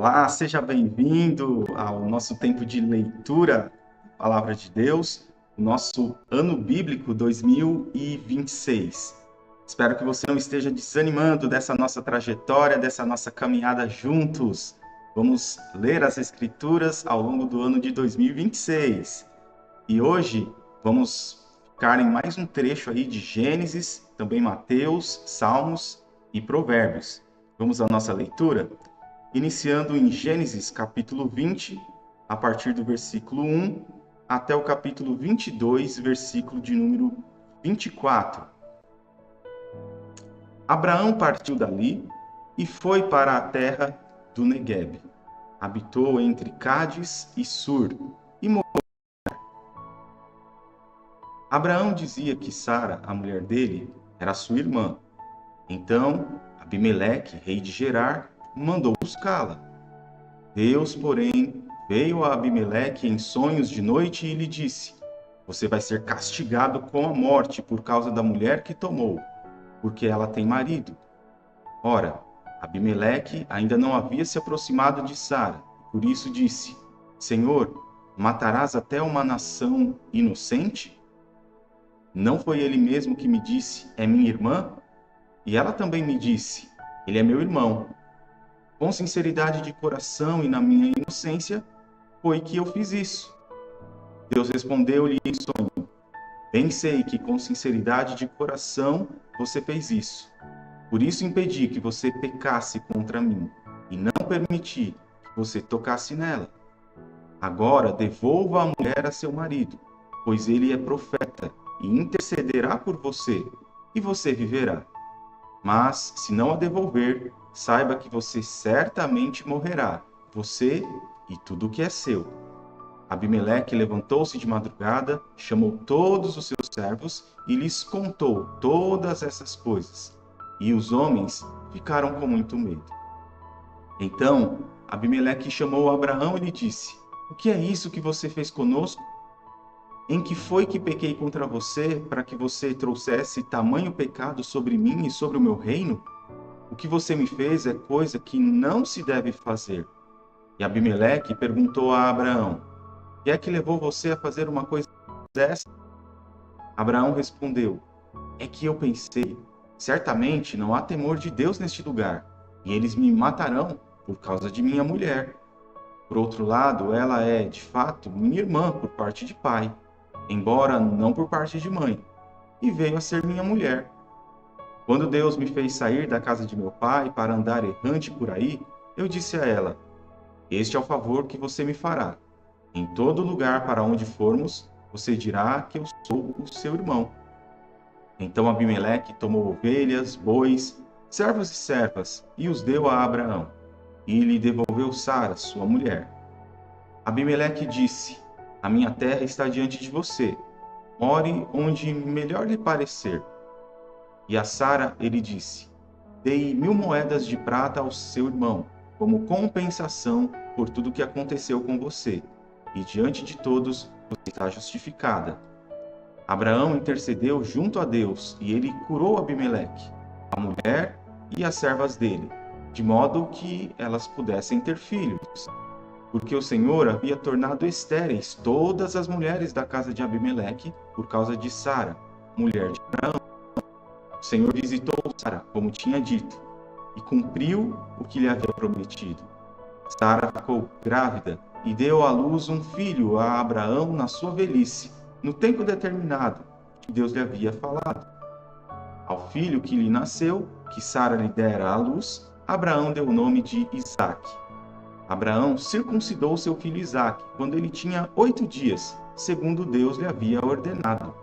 Olá, seja bem-vindo ao nosso tempo de leitura da Palavra de Deus, o nosso ano bíblico 2026. Espero que você não esteja desanimando dessa nossa trajetória, dessa nossa caminhada juntos. Vamos ler as Escrituras ao longo do ano de 2026. E hoje vamos ficar em mais um trecho aí de Gênesis, também Mateus, Salmos e Provérbios. Vamos à nossa leitura? Iniciando em Gênesis capítulo 20, a partir do versículo 1 até o capítulo 22, versículo de número 24. Abraão partiu dali e foi para a terra do Neguebe. Habitou entre Cádiz e Sur e morreu. Abraão dizia que Sara, a mulher dele, era sua irmã. Então, Abimeleque, rei de Gerar, mandou buscá-la. Deus, porém, veio a Abimeleque em sonhos de noite e lhe disse: Você vai ser castigado com a morte por causa da mulher que tomou, porque ela tem marido. Ora, Abimeleque ainda não havia se aproximado de Sara, por isso disse: Senhor, matarás até uma nação inocente? Não foi ele mesmo que me disse: É minha irmã? E ela também me disse: Ele é meu irmão. Com sinceridade de coração e na minha inocência, foi que eu fiz isso. Deus respondeu-lhe em sonho: Bem sei que com sinceridade de coração você fez isso. Por isso impedi que você pecasse contra mim, e não permiti que você tocasse nela. Agora devolva a mulher a seu marido, pois ele é profeta, e intercederá por você, e você viverá. Mas, se não a devolver, saiba que você certamente morrerá, você e tudo o que é seu. Abimeleque levantou-se de madrugada, chamou todos os seus servos e lhes contou todas essas coisas. E os homens ficaram com muito medo. Então, Abimeleque chamou Abraão e lhe disse: O que é isso que você fez conosco? Em que foi que pequei contra você, para que você trouxesse tamanho pecado sobre mim e sobre o meu reino? O que você me fez é coisa que não se deve fazer. E Abimeleque perguntou a Abraão: O que é que levou você a fazer uma coisa dessa? Abraão respondeu: É que eu pensei, certamente não há temor de Deus neste lugar, e eles me matarão por causa de minha mulher. Por outro lado, ela é, de fato, minha irmã por parte de pai, embora não por parte de mãe, e veio a ser minha mulher. Quando Deus me fez sair da casa de meu pai para andar errante por aí, eu disse a ela: Este é o favor que você me fará. Em todo lugar para onde formos, você dirá que eu sou o seu irmão. Então Abimeleque tomou ovelhas, bois, servos e servas, e os deu a Abraão, e lhe devolveu Sara, sua mulher. Abimeleque disse: A minha terra está diante de você. More onde melhor lhe parecer. E a Sara ele disse: Dei 1000 moedas de prata ao seu irmão, como compensação por tudo que aconteceu com você. E diante de todos, você está justificada. Abraão intercedeu junto a Deus, e ele curou Abimeleque, a mulher e as servas dele, de modo que elas pudessem ter filhos. Porque o Senhor havia tornado estéreis todas as mulheres da casa de Abimeleque por causa de Sara, mulher de Abraão. O Senhor visitou Sara, como tinha dito, e cumpriu o que lhe havia prometido. Sara ficou grávida e deu à luz um filho a Abraão na sua velhice, no tempo determinado que Deus lhe havia falado. Ao filho que lhe nasceu, que Sara lhe dera à luz, Abraão deu o nome de Isaque. Abraão circuncidou seu filho Isaque quando ele tinha 8 dias, segundo Deus lhe havia ordenado.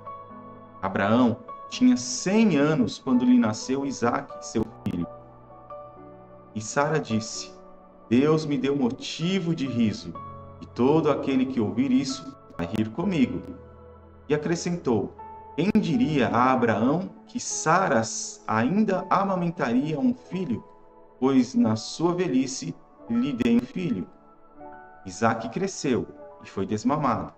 Abraão tinha 100 anos quando lhe nasceu Isaque, seu filho. E Sara disse: Deus me deu motivo de riso, e todo aquele que ouvir isso vai rir comigo. E acrescentou: Quem diria a Abraão que Sara ainda amamentaria um filho, pois na sua velhice lhe dei um filho. Isaque cresceu e foi desmamado.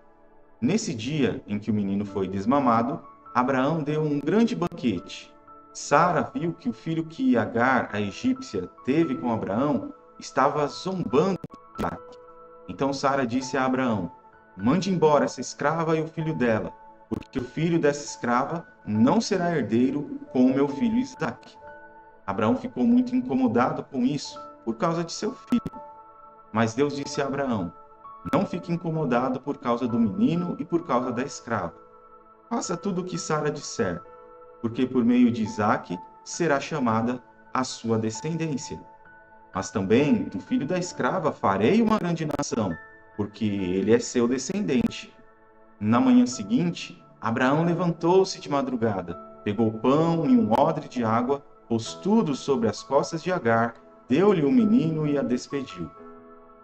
Nesse dia em que o menino foi desmamado, Abraão deu um grande banquete. Sara viu que o filho que Agar, a egípcia, teve com Abraão estava zombando de Isaque. Então Sara disse a Abraão: mande embora essa escrava e o filho dela, porque o filho dessa escrava não será herdeiro com o meu filho Isaque. Abraão ficou muito incomodado com isso, por causa de seu filho. Mas Deus disse a Abraão: não fique incomodado por causa do menino e por causa da escrava. Faça tudo o que Sara disser, porque por meio de Isaque será chamada a sua descendência. Mas também do filho da escrava farei uma grande nação, porque ele é seu descendente. Na manhã seguinte, Abraão levantou-se de madrugada, pegou pão e um odre de água, pôs tudo sobre as costas de Agar, deu-lhe o menino e a despediu.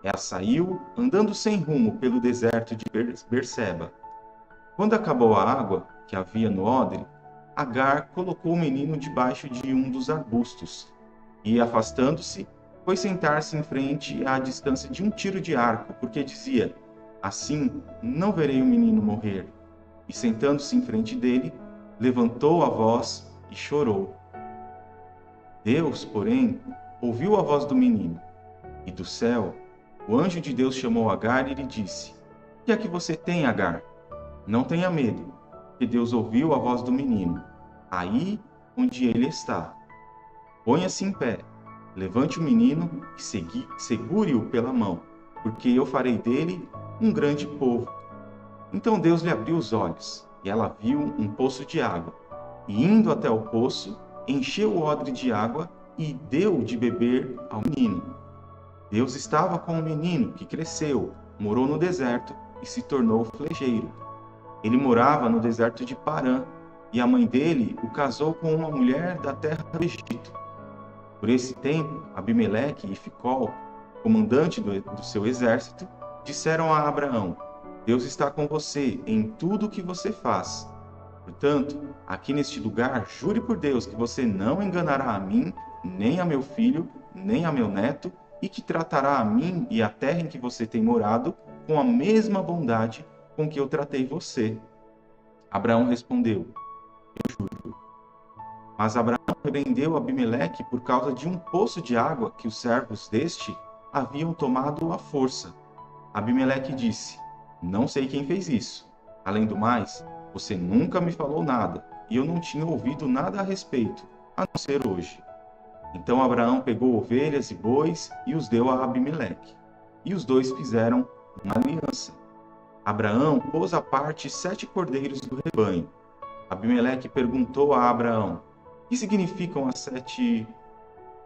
Ela saiu, andando sem rumo pelo deserto de Berseba. Quando acabou a água que havia no odre, Agar colocou o menino debaixo de um dos arbustos e, afastando-se, foi sentar-se em frente à distância de um tiro de arco, porque dizia: assim não verei o menino morrer. E sentando-se em frente dele, levantou a voz e chorou. Deus, porém, ouviu a voz do menino, e do céu o anjo de Deus chamou Agar e lhe disse: o que é que você tem, Agar? Não tenha medo, que Deus ouviu a voz do menino, aí onde ele está. Ponha-se em pé, levante o menino e segure-o pela mão, porque eu farei dele um grande povo. Então Deus lhe abriu os olhos, e ela viu um poço de água. E indo até o poço, encheu o odre de água e deu de beber ao menino. Deus estava com o menino, que cresceu, morou no deserto e se tornou flecheiro. Ele morava no deserto de Parã, e a mãe dele o casou com uma mulher da terra do Egito. Por esse tempo, Abimeleque e Ficol, comandante do seu exército, disseram a Abraão: Deus está com você em tudo o que você faz. Portanto, aqui neste lugar, jure por Deus que você não enganará a mim, nem a meu filho, nem a meu neto, e que tratará a mim e a terra em que você tem morado com a mesma bondade com que eu tratei você. Abraão respondeu: eu juro. Mas Abraão repreendeu Abimeleque por causa de um poço de água que os servos deste haviam tomado à força. Abimeleque disse: não sei quem fez isso. Além do mais, você nunca me falou nada, e eu não tinha ouvido nada a respeito, a não ser hoje. Então Abraão pegou ovelhas e bois e os deu a Abimeleque. E os dois fizeram uma aliança. Abraão pôs à parte 7 cordeiros do rebanho. Abimeleque perguntou a Abraão: o que significam as 7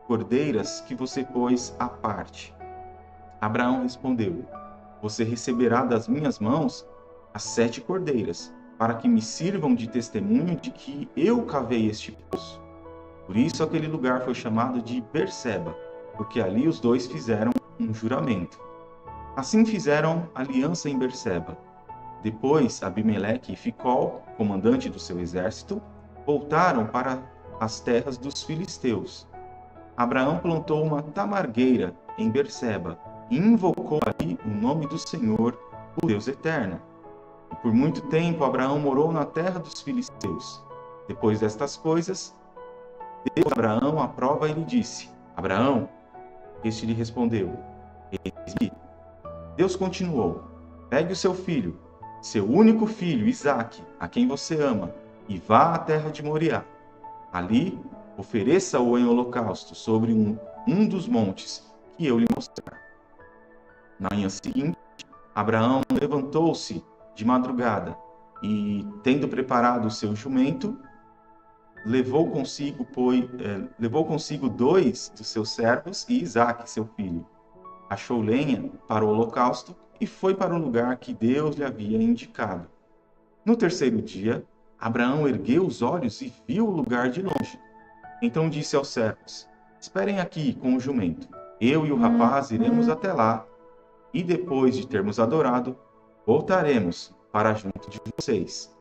cordeiras que você pôs à parte? Abraão respondeu: você receberá das minhas mãos as 7 cordeiras, para que me sirvam de testemunho de que eu cavei este poço. Por isso aquele lugar foi chamado de Berseba, porque ali os dois fizeram um juramento. Assim fizeram aliança em Berseba. Depois Abimeleque e Ficol, comandante do seu exército, voltaram para as terras dos filisteus. Abraão plantou uma tamargueira em Berseba e invocou ali o nome do Senhor, o Deus eterno. E por muito tempo Abraão morou na terra dos filisteus. Depois destas coisas, Deus Abraão à prova e lhe disse: Abraão, este lhe respondeu: eis-me. Deus continuou: pegue o seu filho, seu único filho, Isaque, a quem você ama, e vá à terra de Moriá. Ali, ofereça-o em holocausto sobre um dos montes que eu lhe mostrar. Na manhã seguinte, Abraão levantou-se de madrugada e, tendo preparado o seu jumento, levou consigo 2 dos seus servos e Isaque, seu filho. Achou lenha para o holocausto e foi para o lugar que Deus lhe havia indicado. No terceiro dia, Abraão ergueu os olhos e viu o lugar de longe. Então disse aos servos: esperem aqui com o jumento. Eu e o rapaz iremos até lá, e depois de termos adorado, voltaremos para junto de vocês.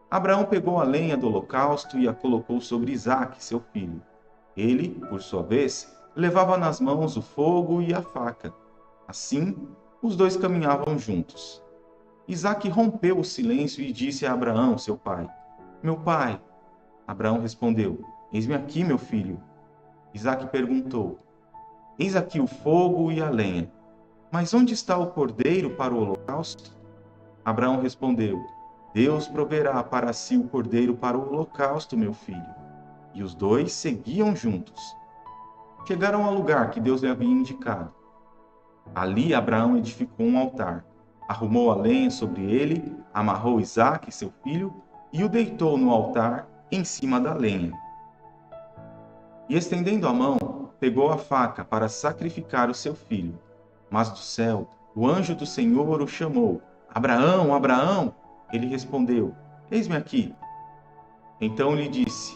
Abraão pegou a lenha do holocausto e a colocou sobre Isaque, seu filho. Ele, por sua vez, levava nas mãos o fogo e a faca. Assim, os dois caminhavam juntos. Isaque rompeu o silêncio e disse a Abraão, seu pai: meu pai. Abraão respondeu: eis-me aqui, meu filho. Isaque perguntou: Eis aqui o fogo e a lenha. Mas onde está o cordeiro para o holocausto? Abraão respondeu: Deus proverá para si o cordeiro para o holocausto, meu filho. E os dois seguiam juntos. Chegaram ao lugar que Deus lhe havia indicado. Ali Abraão edificou um altar, arrumou a lenha sobre ele, amarrou Isaque, seu filho, e o deitou no altar em cima da lenha. E estendendo a mão, pegou a faca para sacrificar o seu filho. Mas do céu, o anjo do Senhor o chamou: Abraão, Abraão! Ele respondeu: Eis-me aqui. Então lhe disse: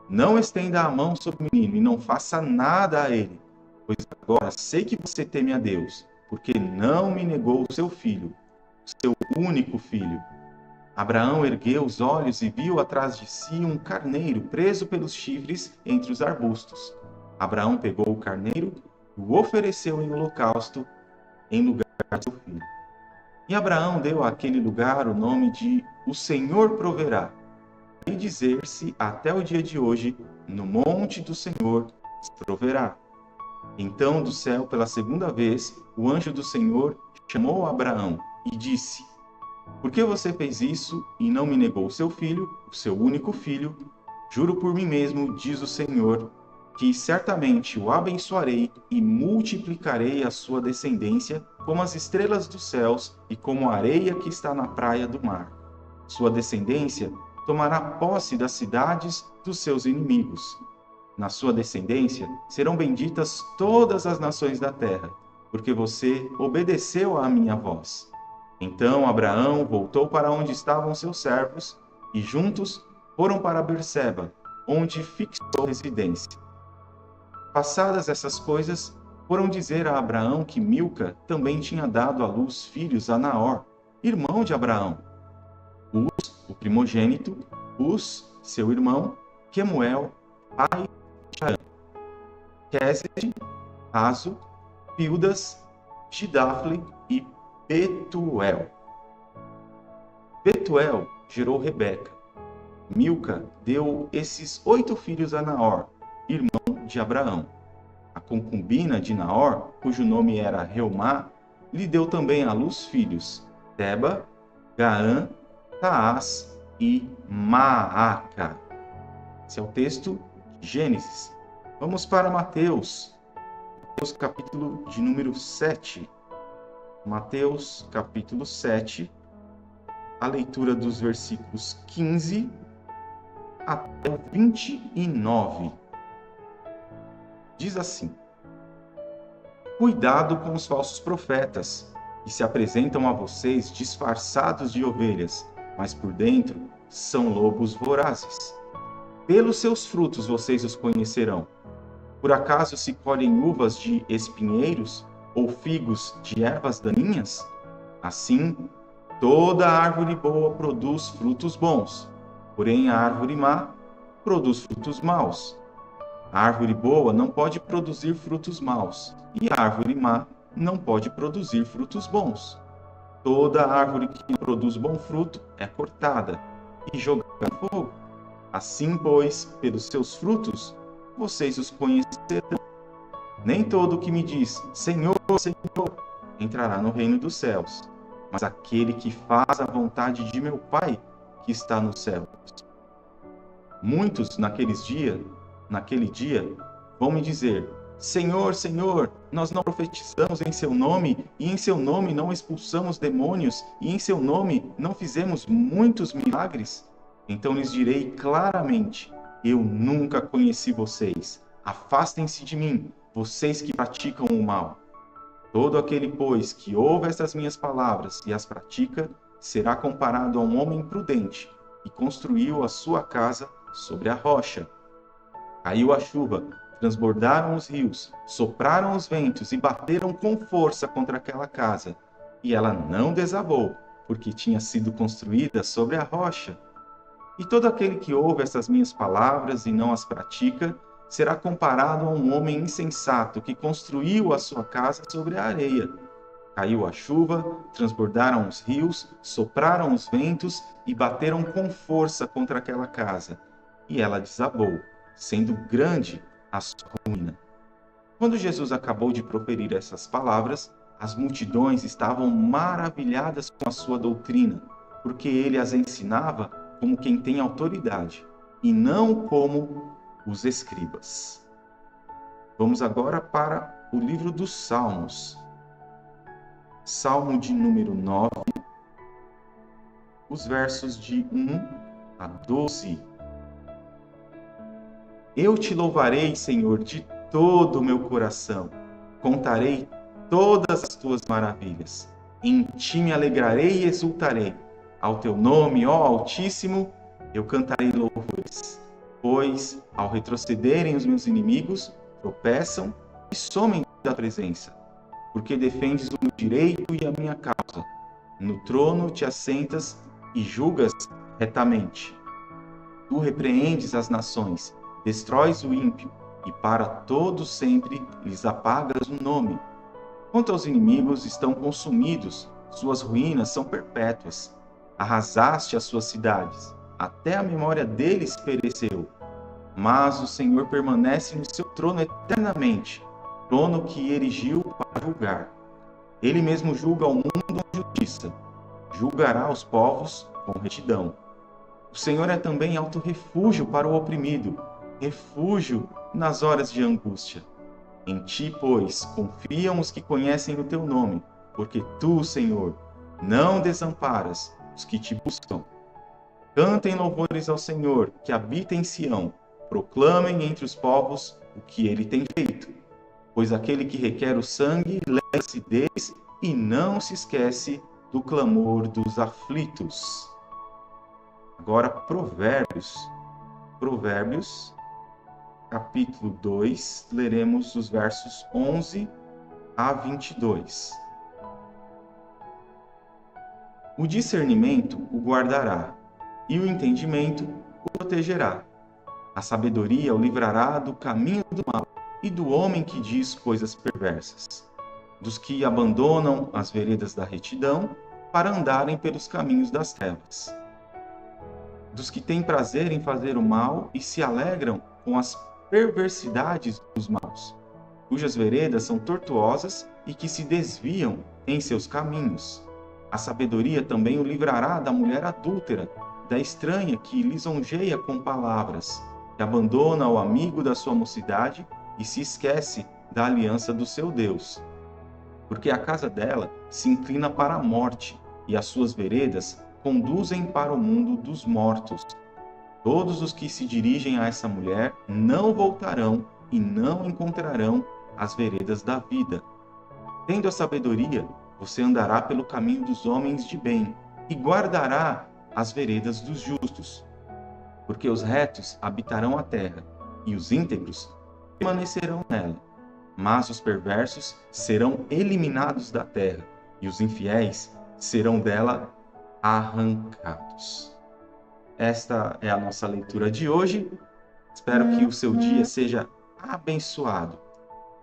Não estenda a mão sobre o menino e não faça nada a ele, pois agora sei que você teme a Deus, porque não me negou o seu filho, o seu único filho. Abraão ergueu os olhos e viu atrás de si um carneiro preso pelos chifres entre os arbustos. Abraão pegou o carneiro e o ofereceu em holocausto em lugar de seu filho. E Abraão deu àquele lugar o nome de O Senhor Proverá, e dizer-se até o dia de hoje: no monte do Senhor se proverá. Então, do céu, pela segunda vez, o anjo do Senhor chamou Abraão e disse: Por que você fez isso e não me negou o seu filho, o seu único filho? Juro por mim mesmo, diz o Senhor, que certamente o abençoarei e multiplicarei a sua descendência como as estrelas dos céus e como a areia que está na praia do mar. Sua descendência tomará posse das cidades dos seus inimigos. Na sua descendência serão benditas todas as nações da terra, porque você obedeceu à minha voz. Então Abraão voltou para onde estavam seus servos e juntos foram para Berseba, onde fixou residência. Passadas essas coisas, foram dizer a Abraão que Milca também tinha dado à luz filhos a Naor, irmão de Abraão. Uz, o primogênito, Uz, seu irmão, Quemuel, pai de Arã, Quésed, Azo, Pildas, Gidafle e Betuel. Betuel gerou Rebeca. Milca deu esses 8 filhos a Naor, irmão de Abraão. A concubina de Naor, cujo nome era Reumá, lhe deu também à luz filhos, Teba, Gaã, Taás e Maaca. Esse é o texto de Gênesis. Vamos para Mateus capítulo de número 7. Mateus capítulo 7, a leitura dos versículos 15 até o 29. Diz assim: Cuidado com os falsos profetas, que se apresentam a vocês disfarçados de ovelhas, mas por dentro são lobos vorazes. Pelos seus frutos vocês os conhecerão. Por acaso se colhem uvas de espinheiros ou figos de ervas daninhas? Assim, toda árvore boa produz frutos bons, porém a árvore má produz frutos maus. A árvore boa não pode produzir frutos maus, e a árvore má não pode produzir frutos bons. Toda árvore que produz bom fruto é cortada e jogada no fogo. Assim, pois, pelos seus frutos, vocês os conhecerão. Nem todo o que me diz, Senhor, Senhor, entrará no reino dos céus, mas aquele que faz a vontade de meu Pai, que está nos céus. Muitos naquele dia, vão me dizer: Senhor, Senhor, nós não profetizamos em seu nome, e em seu nome não expulsamos demônios, e em seu nome não fizemos muitos milagres? Então lhes direi claramente: eu nunca conheci vocês. Afastem-se de mim, vocês que praticam o mal. Todo aquele, pois, que ouve estas minhas palavras e as pratica, será comparado a um homem prudente, que construiu a sua casa sobre a rocha. Caiu a chuva, transbordaram os rios, sopraram os ventos e bateram com força contra aquela casa. E ela não desabou, porque tinha sido construída sobre a rocha. E todo aquele que ouve essas minhas palavras e não as pratica, será comparado a um homem insensato que construiu a sua casa sobre a areia. Caiu a chuva, transbordaram os rios, sopraram os ventos e bateram com força contra aquela casa. E ela desabou, sendo grande a sua ruína. Quando Jesus acabou de proferir essas palavras, as multidões estavam maravilhadas com a sua doutrina, porque ele as ensinava como quem tem autoridade, e não como os escribas. Vamos agora para o livro dos Salmos. Salmo de número 9, os versos de 1 a 12. Eu te louvarei, Senhor, de todo o meu coração. Contarei todas as tuas maravilhas. Em ti me alegrarei e exultarei. Ao teu nome, ó Altíssimo, eu cantarei louvores. Pois, ao retrocederem os meus inimigos, tropeçam e somem da presença. Porque defendes o meu direito e a minha causa. No trono te assentas e julgas retamente. Tu repreendes as nações, destróis o ímpio, e para todos sempre lhes apagas o nome. Quanto aos inimigos, estão consumidos, suas ruínas são perpétuas. Arrasaste as suas cidades, até a memória deles pereceu. Mas o Senhor permanece no seu trono eternamente, trono que erigiu para julgar. Ele mesmo julga o mundo com justiça, julgará os povos com retidão. O Senhor é também alto refúgio para o oprimido, refúgio nas horas de angústia. Em ti, pois, confiam os que conhecem o teu nome, porque tu, Senhor, não desamparas os que te buscam. Cantem louvores ao Senhor, que habita em Sião, proclamem entre os povos o que ele tem feito. Pois aquele que requer o sangue, lembra-se deles e não se esquece do clamor dos aflitos. Agora, Provérbios, capítulo 2, leremos os versos 11 a 22. O discernimento o guardará, e o entendimento o protegerá. A sabedoria o livrará do caminho do mal e do homem que diz coisas perversas, dos que abandonam as veredas da retidão para andarem pelos caminhos das trevas, dos que têm prazer em fazer o mal e se alegram com as perversidades dos maus, cujas veredas são tortuosas e que se desviam em seus caminhos. A sabedoria também o livrará da mulher adúltera, da estranha que lisonjeia com palavras, que abandona o amigo da sua mocidade e se esquece da aliança do seu Deus. Porque a casa dela se inclina para a morte, e as suas veredas conduzem para o mundo dos mortos. Todos os que se dirigem a essa mulher não voltarão e não encontrarão as veredas da vida. Tendo a sabedoria, você andará pelo caminho dos homens de bem e guardará as veredas dos justos. Porque os retos habitarão a terra e os íntegros permanecerão nela. Mas os perversos serão eliminados da terra e os infiéis serão dela arrancados. Esta é a nossa leitura de hoje. Espero que o seu dia seja abençoado.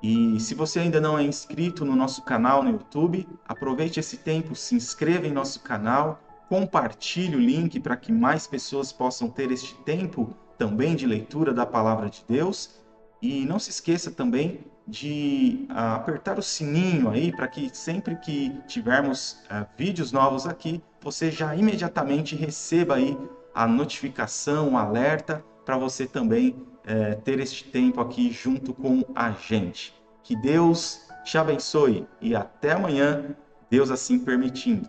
E se você ainda não é inscrito no nosso canal no YouTube, aproveite esse tempo, se inscreva em nosso canal, compartilhe o link para que mais pessoas possam ter este tempo também de leitura da Palavra de Deus. E não se esqueça também de apertar o sininho aí para que sempre que tivermos vídeos novos aqui, você já imediatamente receba aí a notificação, o alerta, para você também ter este tempo aqui junto com a gente. Que Deus te abençoe e até amanhã, Deus assim permitindo.